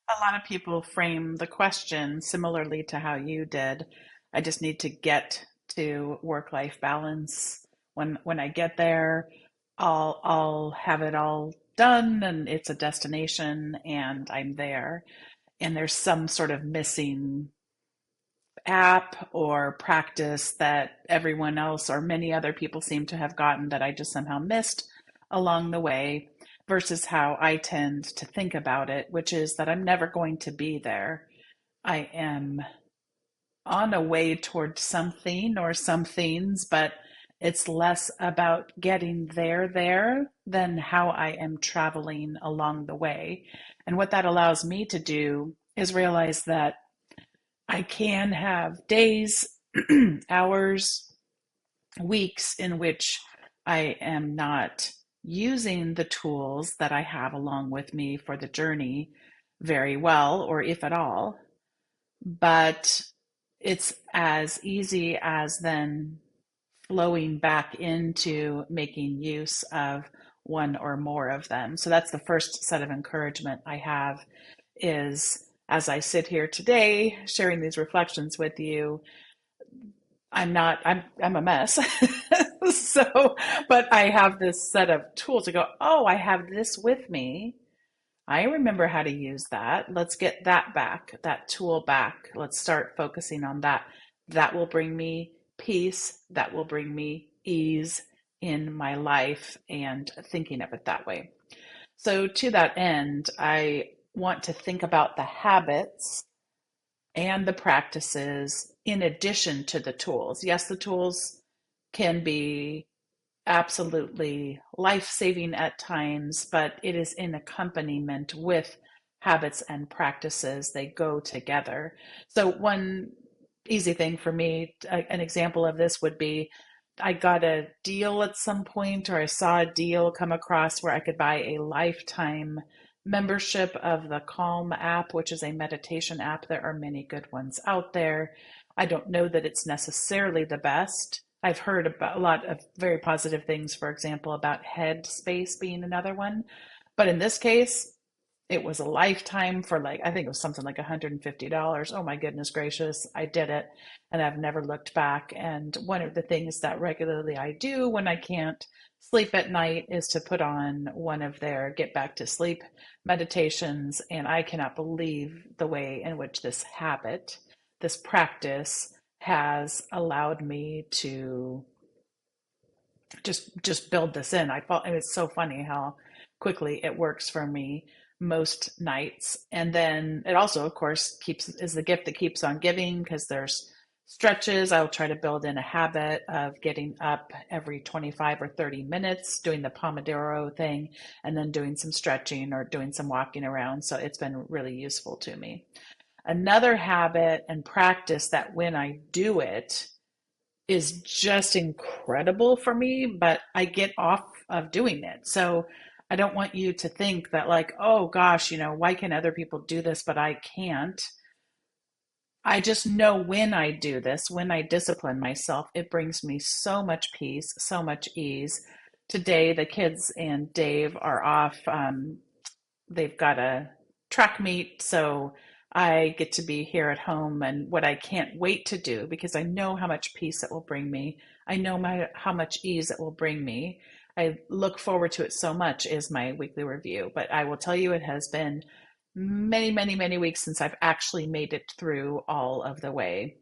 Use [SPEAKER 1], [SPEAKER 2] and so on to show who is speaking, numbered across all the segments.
[SPEAKER 1] A lot of people frame the question similarly to how you did. I just need to get to work-life balance. When I get there, I'll have it all done and it's a destination and I'm there. And there's some sort of missing app or practice that everyone else or many other people seem to have gotten that I just somehow missed along the way, versus how I tend to think about it, which is that I'm never going to be there. I am on a way toward something or some things, but it's less about getting there than how I am traveling along the way. And what that allows me to do is realize that I can have days, hours, weeks in which I am not using the tools that I have along with me for the journey very well, or if at all. But it's as easy as then flowing back into making use of one or more of them. So that's the first set of encouragement I have is as I sit here today sharing these reflections with you, I'm a mess. So, but I have this set of tools to go, oh, I have this with me. I remember how to use that. Let's get that back, that tool back. Let's start focusing on that. That will bring me peace. That will bring me ease in my life and thinking of it that way. So, to that end, I want to think about the habits and the practices in addition to the tools. Yes, the tools can be absolutely life saving at times, but it is in accompaniment with habits and practices. They go together. So, one easy thing for me, an example of this would be I got a deal at some point, or I saw a deal come across where I could buy a lifetime membership of the Calm app, which is a meditation app. There are many good ones out there. I don't know that it's necessarily the best. I've heard about a lot of very positive things, for example, about Headspace being another one. But in this case, it was a lifetime for like, I think it was something like $150. Oh my goodness gracious, I did it and I've never looked back. And one of the things that regularly I do when I can't sleep at night is to put on one of their get back to sleep meditations. And I cannot believe the way in which this habit, this practice has allowed me to just build this in. I thought it's so funny how quickly it works for me most nights. And then it also, of course, keeps is the gift that keeps on giving because there's stretches. I'll try to build in a habit of getting up every 25 or 30 minutes, doing the Pomodoro thing, and then doing some stretching or doing some walking around. So it's been really useful to me. Another habit and practice that when I do it, is just incredible for me, but I get off of doing it. So I don't want you to think that, like, oh gosh, why can other people do this, but I can't? I just know when I do this, when I discipline myself, it brings me so much peace, so much ease. Today, the kids and Dave are off. They've got a track meet, so I get to be here at home. And what I can't wait to do, because I know how much peace it will bring me, I know how much ease it will bring me. I look forward to it so much, is my weekly review. But I will tell you, it has been many, many, many weeks since I've actually made it through all of the way.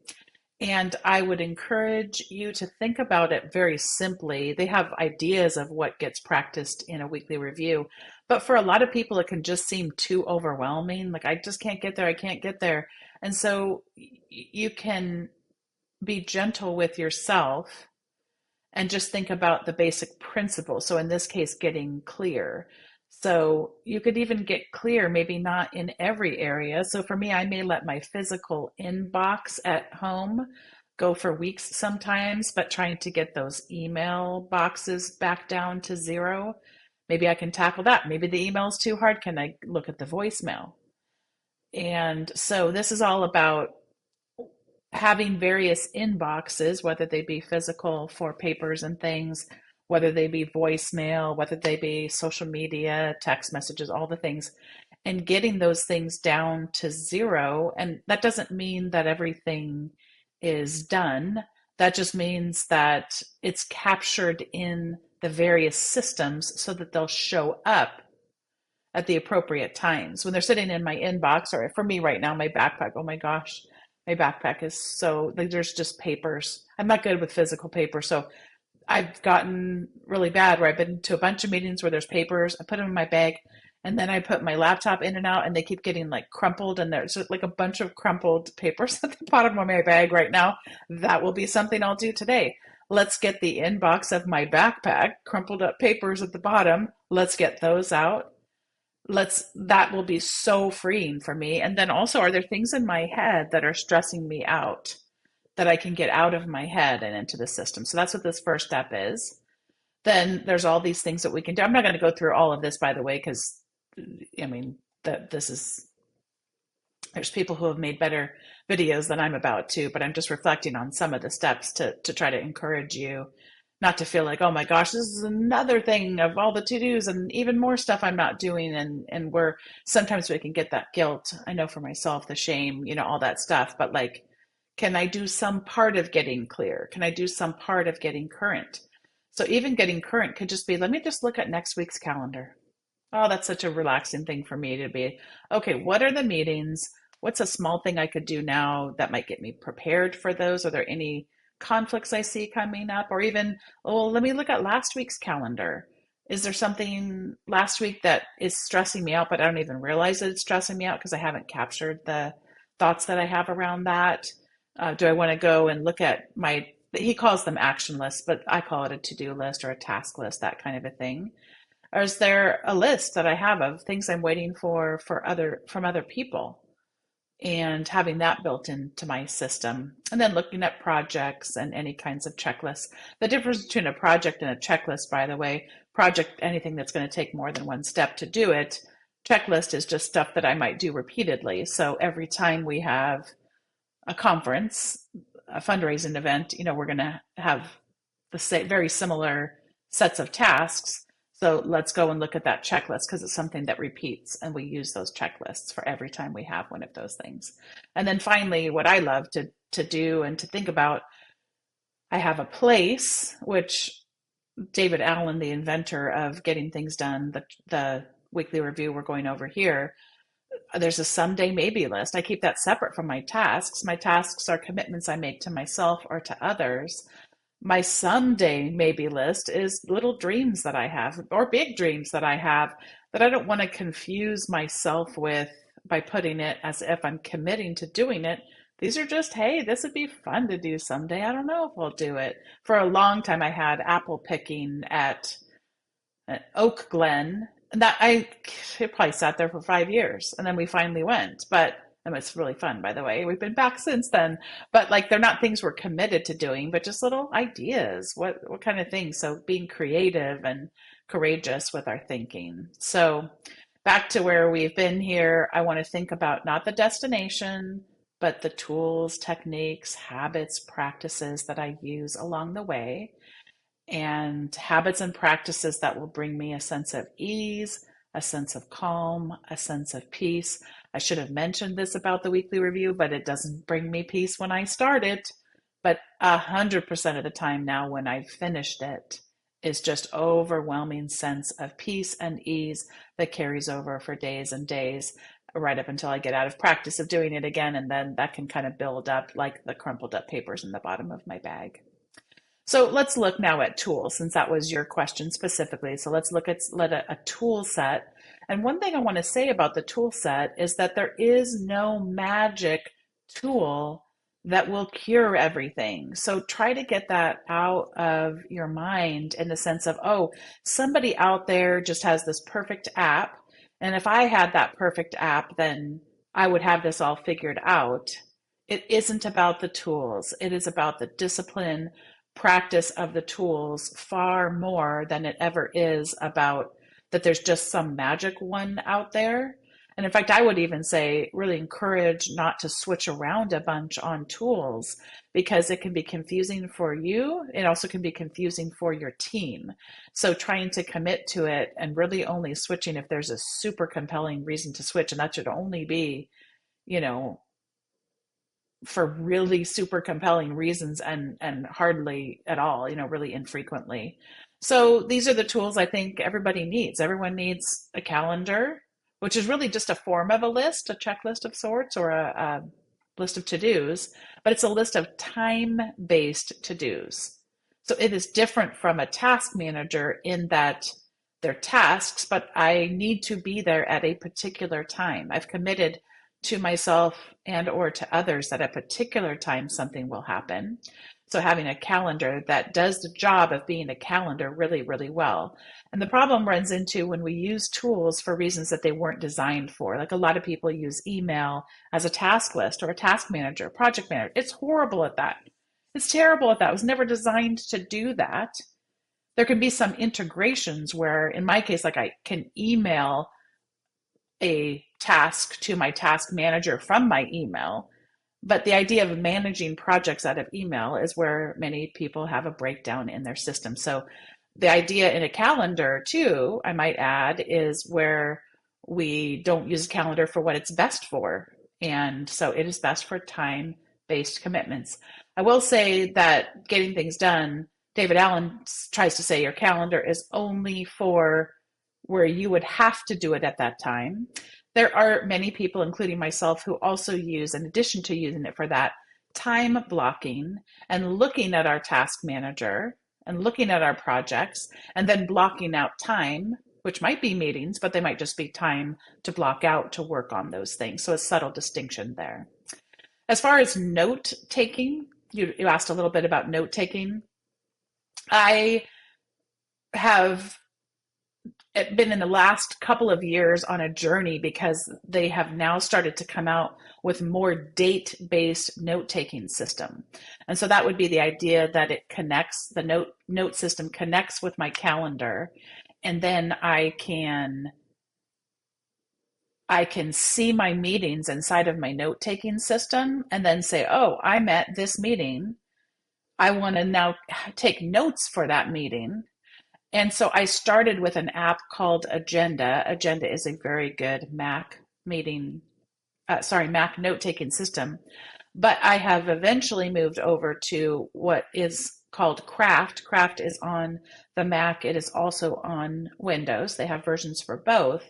[SPEAKER 1] And I would encourage you to think about it very simply. They have ideas of what gets practiced in a weekly review, but for a lot of people, it can just seem too overwhelming. Like, I just can't get there. I can't get there. And so you can be gentle with yourself and just think about the basic principles. So in this case, getting clear. So you could even get clear, maybe not in every area. So for me, I may let my physical inbox at home go for weeks sometimes, but trying to get those email boxes back down to zero. Maybe I can tackle that. Maybe the email is too hard. Can I look at the voicemail? And so this is all about having various inboxes, whether they be physical for papers and things, whether they be voicemail, whether they be social media, text messages, all the things. and getting those things down to zero. And that doesn't mean that everything is done. That just means that it's captured in the various systems so that they'll show up at the appropriate times when they're sitting in my inbox. Or for me right now, my backpack, oh my gosh, my backpack is so like, there's just papers. I'm not good with physical paper, so I've gotten really bad where I've been to a bunch of meetings where there's papers. I put them in my bag, and then I put my laptop in and out, and they keep getting like crumpled, and there's like a bunch of crumpled papers at the bottom of my bag right now. That will be something I'll do today. Let's get the inbox of my backpack, crumpled up papers at the bottom. Let's get those out. That will be so freeing for me. And then also, are there things in my head that are stressing me out that I can get out of my head and into the system? So that's what this first step is. Then there's all these things that we can do. I'm not going to go through all of this, by the way, because I mean, that this is, there's people who have made better videos than I'm about to, but I'm just reflecting on some of the steps to try to encourage you not to feel like, oh my gosh, this is another thing of all the to-dos and even more stuff I'm not doing. And we're, sometimes we can get that guilt. I know for myself, the shame, all that stuff, but like, can I do some part of getting clear? Can I do some part of getting current? So even getting current could just be, let me just look at next week's calendar. Oh, that's such a relaxing thing for me to be, okay, what are the meetings? What's a small thing I could do now that might get me prepared for those? Are there any conflicts I see coming up? Or even, oh, let me look at last week's calendar. Is there something last week that is stressing me out, but I don't even realize that it's stressing me out because I haven't captured the thoughts that I have around that? Do I want to go and look at my, he calls them action lists, but I call it a to-do list or a task list, that kind of a thing. Or is there a list that I have of things I'm waiting for from other people, and having that built into my system? And then looking at projects and any kinds of checklists. The difference between a project and a checklist, by the way, project, anything that's going to take more than one step to do it. Checklist is just stuff that I might do repeatedly. So every time we have a conference, a fundraising event, we're going to have the same, very similar sets of tasks. So let's go and look at that checklist because it's something that repeats, and we use those checklists for every time we have one of those things. And then finally, what I love to do and to think about, I have a place, which David Allen, the inventor of getting things done, the weekly review we're going over here, there's a someday maybe list. I keep that separate from my tasks. My tasks are commitments I make to myself or to others. My someday maybe list is little dreams that I have, or big dreams that I have, that I don't want to confuse myself with by putting it as if I'm committing to doing it. These are just, hey, this would be fun to do someday. I don't know if I'll do it. For a long time, I had apple picking at Oak Glen, and that it probably sat there for 5 years, and then we finally went. But and it's really fun, by the way. We've been back since then. But like, they're not things we're committed to doing, but just little ideas. What kind of things? So being creative and courageous with our thinking. So back to where we've been here, I want to think about not the destination, but the tools, techniques, habits, practices that I use along the way, and habits and practices that will bring me a sense of ease, a sense of calm, a sense of peace. I should have mentioned this about the weekly review, but it doesn't bring me peace when I start it. But 100% of the time now when I've finished it is just overwhelming sense of peace and ease that carries over for days and days, right up until I get out of practice of doing it again. And then that can kind of build up like the crumpled up papers in the bottom of my bag. So let's look now at tools, since that was your question specifically. So let's look at a tool set. And one thing I want to say about the tool set is that there is no magic tool that will cure everything. So try to get that out of your mind in the sense of, oh, somebody out there just has this perfect app. And if I had that perfect app, then I would have this all figured out. It isn't about the tools. It is about the discipline, practice of the tools, far more than it ever is about that there's just some magic one out there. And in fact, I would even say really encourage not to switch around a bunch on tools because it can be confusing for you. It also can be confusing for your team. So trying to commit to it and really only switching if there's a super compelling reason to switch, and that should only be, you know, for really super compelling reasons and hardly at all, really infrequently. So these are the tools I think everybody needs. Everyone needs a calendar, which is really just a form of a list, a checklist of sorts, or a list of to-dos, but it's a list of time-based to-dos. So it is different from a task manager in that they're tasks, but I need to be there at a particular time. I've committed to myself and or to others that at a particular time something will happen. So having a calendar that does the job of being a calendar really, really well. And the problem runs into when we use tools for reasons that they weren't designed for. Like a lot of people use email as a task list or a task manager, project manager. It's horrible at that. It's terrible at that. It was never designed to do that. There can be some integrations where, in my case, like I can email a task to my task manager from my email. But the idea of managing projects out of email is where many people have a breakdown in their system. So the idea in a calendar, too, I might add, is where we don't use a calendar for what it's best for. And so it is best for time-based commitments. I will say that getting things done, David Allen tries to say your calendar is only for where you would have to do it at that time. There are many people, including myself, who also use, in addition to using it for that, time blocking and looking at our task manager and looking at our projects and then blocking out time, which might be meetings, but they might just be time to block out to work on those things. So a subtle distinction there. As far as note taking, you asked a little bit about note taking. I have been in the last couple of years on a journey because they have now started to come out with more date-based note-taking system. And so that would be the idea that it connects, the note system connects with my calendar, and then I can see my meetings inside of my note-taking system and then say, oh, I'm at this meeting. I want to now take notes for that meeting. And so I started with an app called Agenda. Agenda is a very good Mac Mac note-taking system. But I have eventually moved over to what is called Craft. Craft is on the Mac. It is also on Windows. They have versions for both.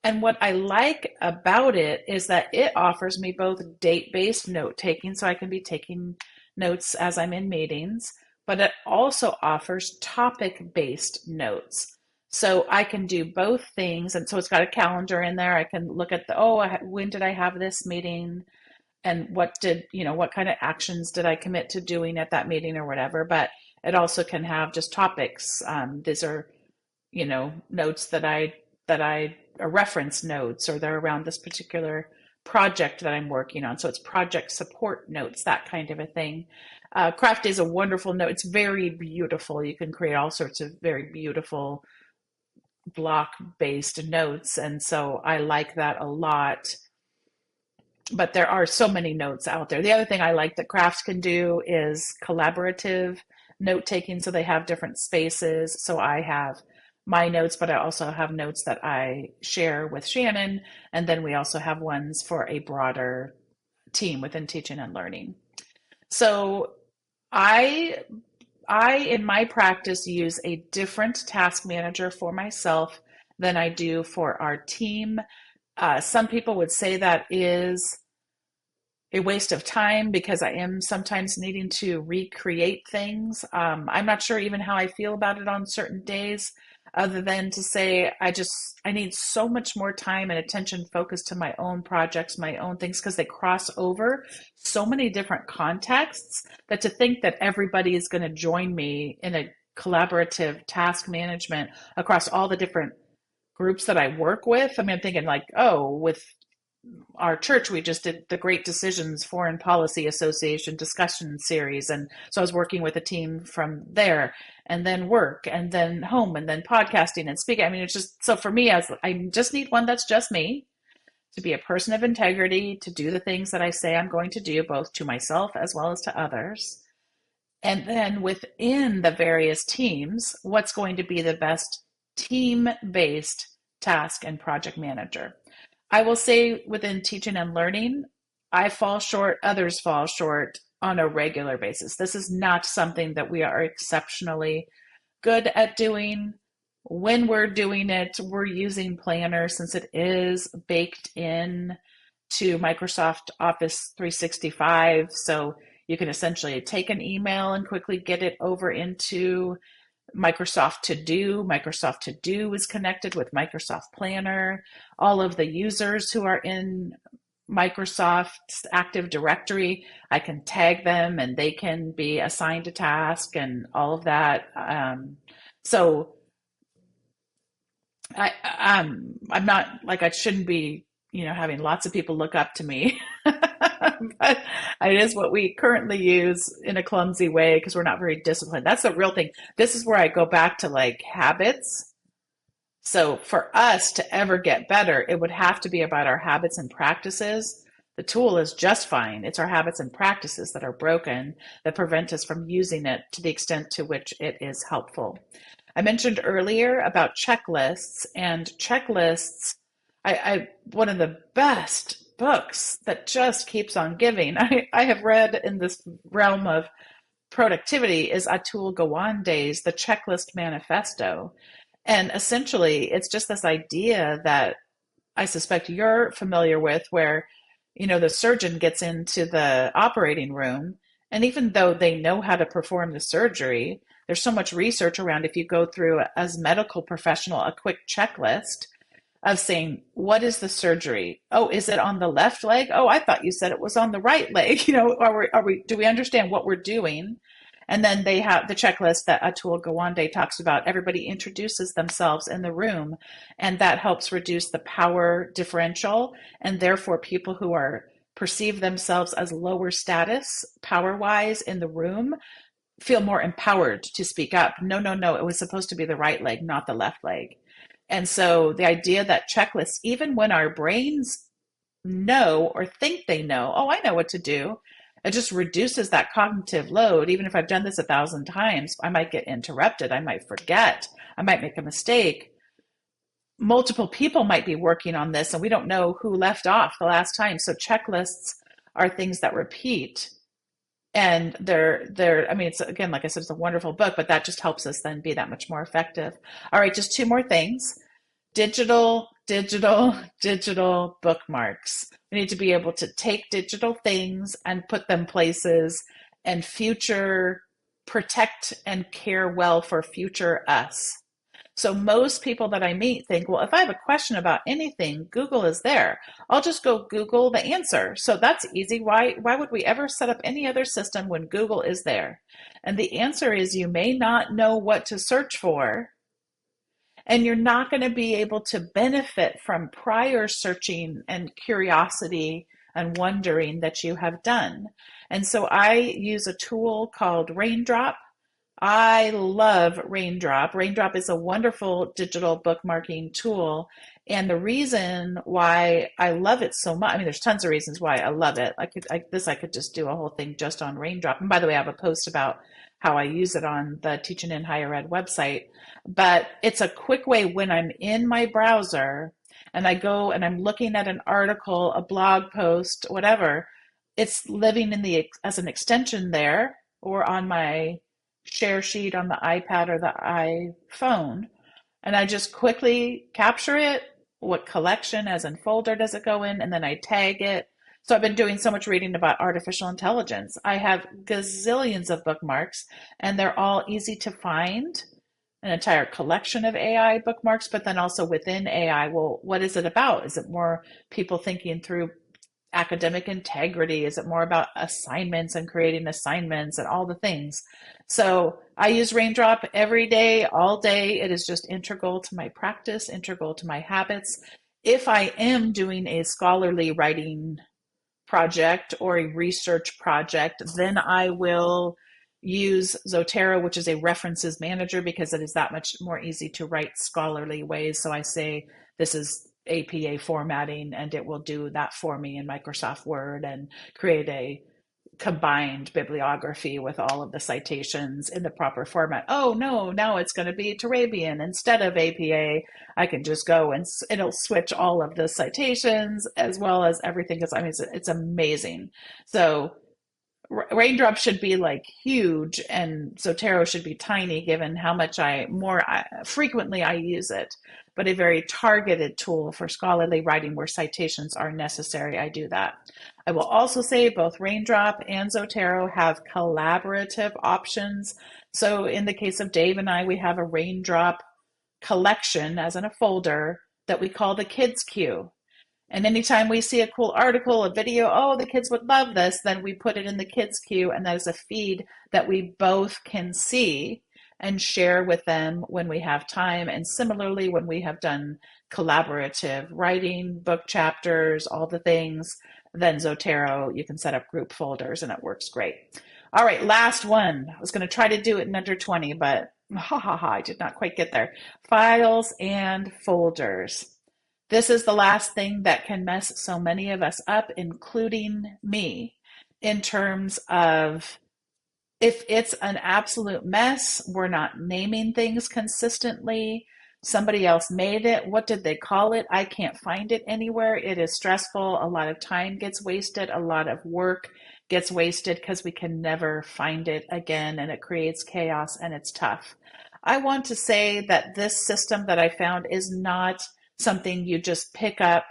[SPEAKER 1] And what I like about it is that it offers me both date-based note-taking, so I can be taking notes as I'm in meetings, but it also offers topic-based notes. So I can do both things. And so it's got a calendar in there. I can look at when did I have this meeting? And what kind of actions did I commit to doing at that meeting or whatever. But it also can have just topics. These are, notes that I are reference notes, or they're around this particular project that I'm working on. So it's project support notes, that kind of a thing. Craft is a wonderful note. It's very beautiful. You can create all sorts of very beautiful block-based notes. And so I like that a lot. But there are so many notes out there. The other thing I like that Craft can do is collaborative note-taking. So they have different spaces. So I have my notes, but I also have notes that I share with Shannon. And then we also have ones for a broader team within teaching and learning. So I in my practice use a different task manager for myself than I do for our team. Some people would say that is a waste of time because I am sometimes needing to recreate things. I'm not sure even how I feel about it on certain days, other than to say I need so much more time and attention focused to my own projects, my own things, because they cross over so many different contexts that to think that everybody is going to join me in a collaborative task management across all the different groups that I work with. I mean, I'm thinking like, oh, with our church, we just did the Great Decisions Foreign Policy Association discussion series. And so I was working with a team from there, and then work, and then home, and then podcasting and speaking. I mean, it's just, so for me, I just need one that's just me. to be a person of integrity, to do the things that I say I'm going to do, both to myself as well as to others. And then within the various teams, what's going to be the best team based task and project manager? I will say within teaching and learning, I fall short, others fall short on a regular basis. This is not something that we are exceptionally good at doing. When we're doing it, we're using Planner since it is baked in to Microsoft Office 365. So you can essentially take an email and quickly get it over into Microsoft To Do. Microsoft To Do is connected with Microsoft Planner. All of the users who are in Microsoft's Active Directory, I can tag them and they can be assigned a task and all of that. So I'm not like I shouldn't be, having lots of people look up to me, but it is what we currently use in a clumsy way because we're not very disciplined. That's the real thing. This is where I go back to like habits. So for us to ever get better, it would have to be about our habits and practices. The tool is just fine. It's our habits and practices that are broken that prevent us from using it to the extent to which it is helpful. I mentioned earlier about checklists and checklists. I one of the best books that just keeps on giving. I have read in this realm of productivity is Atul Gawande's The Checklist Manifesto. And essentially, it's just this idea that I suspect you're familiar with, where, the surgeon gets into the operating room, and even though they know how to perform the surgery, there's so much research around if you go through as a medical professional a quick checklist of saying, what is the surgery? Oh, is it on the left leg? Oh, I thought you said it was on the right leg. Do we understand what we're doing? And then they have the checklist that Atul Gawande talks about. Everybody introduces themselves in the room, and that helps reduce the power differential. And therefore, people who are perceive themselves as lower status power wise in the room feel more empowered to speak up. No, no, no, it was supposed to be the right leg, not the left leg. And so the idea that checklists, even when our brains know or think they know, oh, I know what to do, it just reduces that cognitive load. Even if I've done this 1,000 times, I might get interrupted. I might forget. I might make a mistake. Multiple people might be working on this and we don't know who left off the last time. So checklists are things that repeat. And I mean, it's, again, like I said, it's a wonderful book, but that just helps us then be that much more effective. All right, just two more things. Digital bookmarks. We need to be able to take digital things and put them places and future protect and care well for future us. So most people that I meet think, well, if I have a question about anything, Google is there. I'll just go Google the answer. So that's easy. Why would we ever set up any other system when Google is there? And the answer is you may not know what to search for, and you're not going to be able to benefit from prior searching and curiosity and wondering that you have done. And so I use a tool called Raindrop. I love Raindrop. Raindrop is a wonderful digital bookmarking tool. And the reason why I love it so much, I mean, there's tons of reasons why I love it. I could just do a whole thing just on Raindrop. And by the way, I have a post about how I use it on the Teaching in Higher Ed website. But it's a quick way when I'm in my browser and I go and I'm looking at an article, a blog post, whatever, it's living as an extension there or on my share sheet on the iPad or the iPhone. And I just quickly capture it. What collection, as in folder, does it go in? And then I tag it. So I've been doing so much reading about artificial intelligence. I have gazillions of bookmarks, and they're all easy to find. An entire collection of AI bookmarks, but then also within AI, well, what is it about? Is it more people thinking through academic integrity? Is it more about assignments and creating assignments and all the things? So I use Raindrop every day, all day. It is just integral to my practice, integral to my habits. If I am doing a scholarly writing project or a research project, then I will use Zotero, which is a references manager, because it is that much more easy to write scholarly ways. So I say, this is APA formatting, and it will do that for me in Microsoft Word and create a combined bibliography with all of the citations in the proper format. Oh no, now it's going to be Turabian instead of APA. I can just go and it'll switch all of the citations as well as everything. Because I mean, it's amazing. So Raindrop should be like huge, and Zotero should be tiny, given how much frequently I use it. But a very targeted tool for scholarly writing where citations are necessary, I do that. I will also say both Raindrop and Zotero have collaborative options. So in the case of Dave and I, we have a Raindrop collection, as in a folder, that we call the Kids Queue. And anytime we see a cool article, a video, oh, the kids would love this, then we put it in the kids queue, and that is a feed that we both can see and share with them when we have time. And similarly, when we have done collaborative writing, book chapters, all the things, then Zotero, you can set up group folders and it works great. All right, last one. I was going to try to do it in under 20, but I did not quite get there. Files and folders. This is the last thing that can mess so many of us up, including me, in terms of if it's an absolute mess, we're not naming things consistently. Somebody else made it. What did they call it? I can't find it anywhere. It is stressful. A lot of time gets wasted. A lot of work gets wasted because we can never find it again, and it creates chaos and it's tough. I want to say that this system that I found is not something you just pick up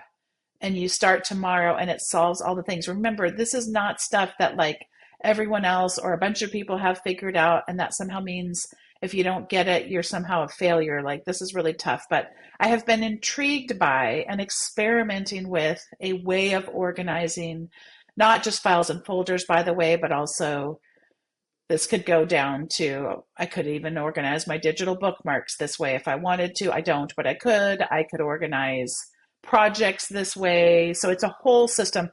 [SPEAKER 1] and you start tomorrow and it solves all the things. Remember, this is not stuff that like everyone else or a bunch of people have figured out, and that somehow means if you don't get it, you're somehow a failure. Like, this is really tough. But I have been intrigued by and experimenting with a way of organizing not just files and folders, by the way, but also this could go down to, I could even organize my digital bookmarks this way if I wanted to. I don't, but I could. I could organize projects this way. So it's a whole system.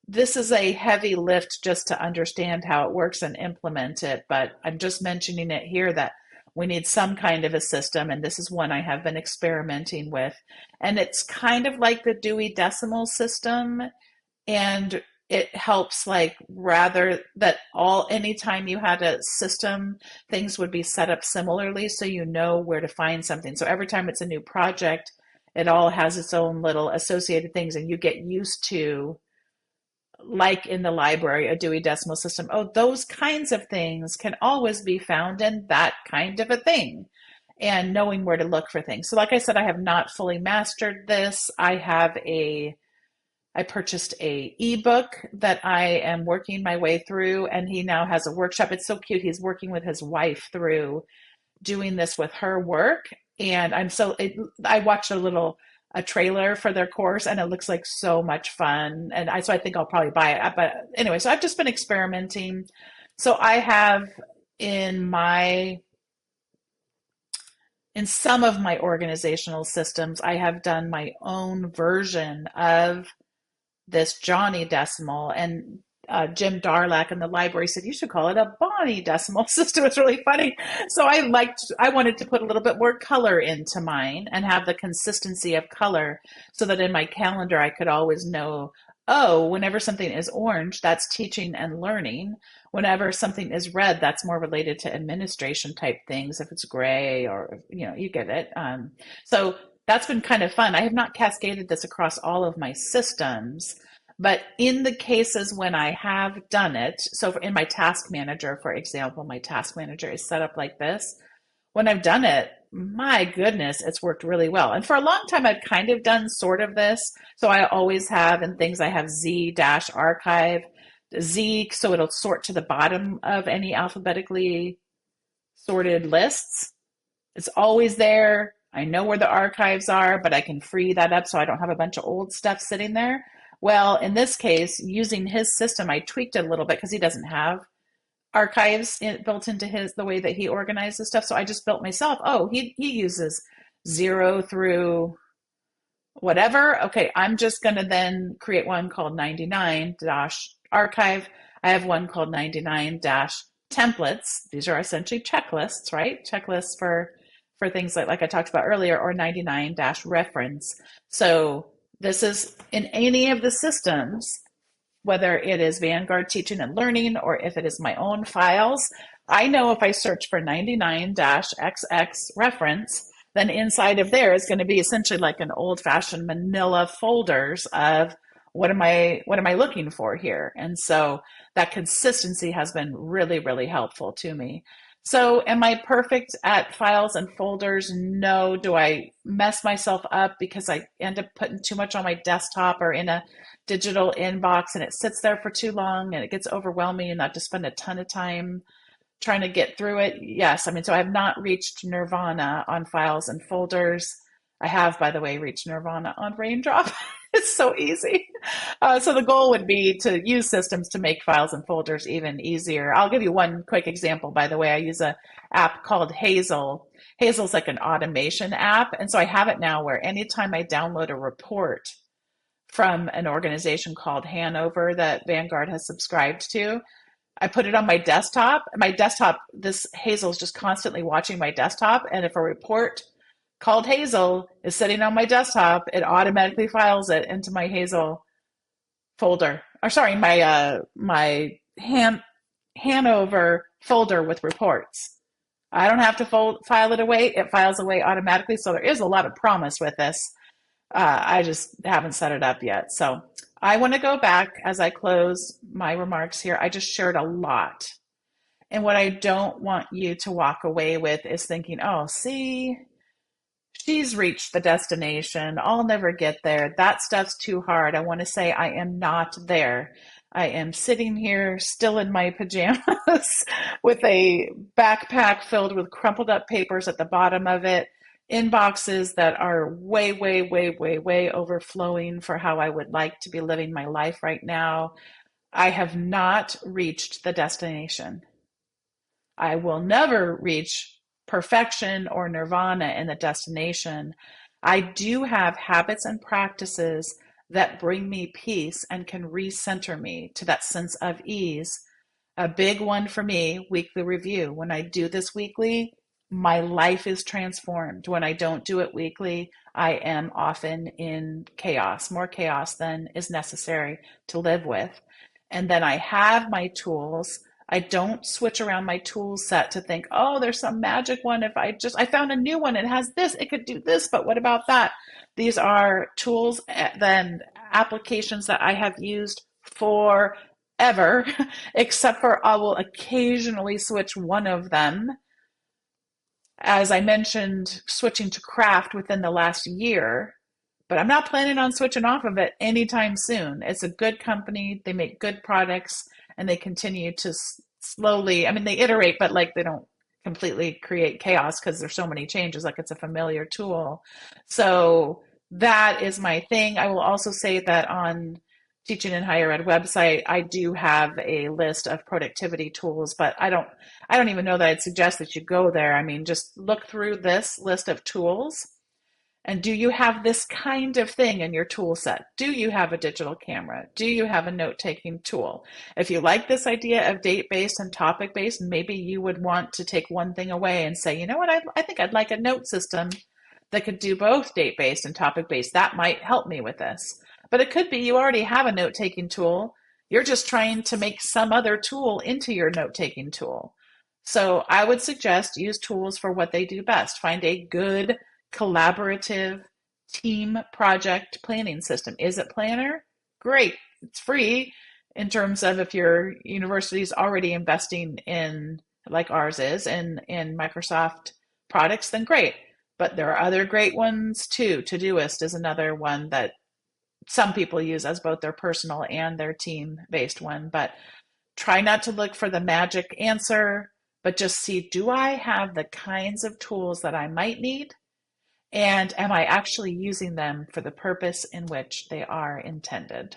[SPEAKER 1] This is a heavy lift just to understand how it works and implement it, but I'm just mentioning it here that we need some kind of a system, and this is one I have been experimenting with. And it's kind of like the Dewey Decimal System, and it helps, like, rather that anytime you had a system, things would be set up similarly so you know where to find something. So every time it's a new project, it all has its own little associated things, and you get used to, like in the library, a Dewey Decimal System. Oh, those kinds of things can always be found in that kind of a thing, and knowing where to look for things. So like I said, I have not fully mastered this. I purchased a ebook that I am working my way through, and he now has a workshop. It's so cute. He's working with his wife through doing this with her work. And I watched a trailer for their course, and it looks like so much fun. And so I think I'll probably buy it. But anyway, so I've just been experimenting. So I have in some of my organizational systems, I have done my own version of this Johnny decimal, and Jim Darlack in the library said you should call it a Bonnie decimal system. It's really funny. So I wanted to put a little bit more color into mine and have the consistency of color so that in my calendar I could always know, oh, whenever something is orange, that's teaching and learning. Whenever something is red, that's more related to administration type things. If it's gray, or, you get it. So that's been kind of fun. I have not cascaded this across all of my systems, but in the cases when I have done it, so in my task manager, for example, my task manager is set up like this. When I've done it, my goodness, it's worked really well. And for a long time, I've kind of done sort of this. So I always have, in things, I have Z-archive, Z, so it'll sort to the bottom of any alphabetically sorted lists. It's always there. I know where the archives are, but I can free that up so I don't have a bunch of old stuff sitting there. Well, in this case, using his system, I tweaked it a little bit because he doesn't have archives built into the way that he organizes stuff. So I just built myself. Oh, he uses 0 through whatever. Okay, I'm just going to then create one called 99-archive. I have one called 99-templates. These are essentially checklists, right? Checklists for for things like I talked about earlier, or 99 dash reference. So this is in any of the systems, whether it is Vanguard Teaching and Learning or if it is my own files. I know if I search for 99-XX reference, then inside of there is going to be essentially like an old-fashioned manila folders of what am I looking for here? And so that consistency has been really, really helpful to me. So am I perfect at files and folders? No. Do I mess myself up because I end up putting too much on my desktop or in a digital inbox and it sits there for too long and it gets overwhelming and I have to spend a ton of time trying to get through it? Yes. I mean, so I have not reached nirvana on files and folders. I have, by the way, reached nirvana on Raindrop. It's so easy. So the goal would be to use systems to make files and folders even easier. I'll give you one quick example, by the way. I use a app called Hazel. Hazel's like an automation app. And so I have it now where anytime I download a report from an organization called Hanover that Vanguard has subscribed to, I put it on my desktop. My desktop, this Hazel is just constantly watching my desktop. And if a report called Hazel is sitting on my desktop, it automatically files it into my Hazel folder. Or sorry, my Hanover folder with reports. I don't have to file it away. It files away automatically. So there is a lot of promise with this. I just haven't set it up yet. So I want to go back as I close my remarks here. I just shared a lot. And what I don't want you to walk away with is thinking, oh, see, she's reached the destination. I'll never get there. That stuff's too hard. I want to say I am not there. I am sitting here still in my pajamas with a backpack filled with crumpled up papers at the bottom of it, inboxes that are way, way, way, way, way overflowing for how I would like to be living my life right now. I have not reached the destination. I will never reach perfection or nirvana in the destination. I do have habits and practices that bring me peace and can recenter me to that sense of ease. A big one for me, weekly review. When I do this weekly, my life is transformed. When I don't do it weekly, I am often in chaos, more chaos than is necessary to live with. And then I have my tools. I don't switch around my tool set to think, oh, there's some magic one. If I found a new one, it has this, it could do this, but what about that? These are tools, then applications that I have used forever, except for I will occasionally switch one of them. As I mentioned, switching to craft within the last year, but I'm not planning on switching off of it anytime soon. It's a good company. They make good products and they continue to slowly, I mean, they iterate, but like they don't completely create chaos because there's so many changes, like it's a familiar tool. So that is my thing. I will also say that on Teaching in Higher Ed website, I do have a list of productivity tools, but I don't even know that I'd suggest that you go there. I mean, just look through this list of tools. And do you have this kind of thing in your tool set? Do you have a digital camera? Do you have a note-taking tool? If you like this idea of date-based and topic-based, maybe you would want to take one thing away and say, you know what, I think I'd like a note system that could do both date-based and topic-based. That might help me with this. But it could be you already have a note-taking tool. You're just trying to make some other tool into your note-taking tool. So I would suggest use tools for what they do best. Find a good collaborative team project planning system. Is it Planner? Great. It's free in terms of if your university is already investing in, like ours is, in Microsoft products, then great. But there are other great ones too. Todoist is another one that some people use as both their personal and their team-based one. But try not to look for the magic answer, but just see, do I have the kinds of tools that I might need? And am I actually using them for the purpose in which they are intended?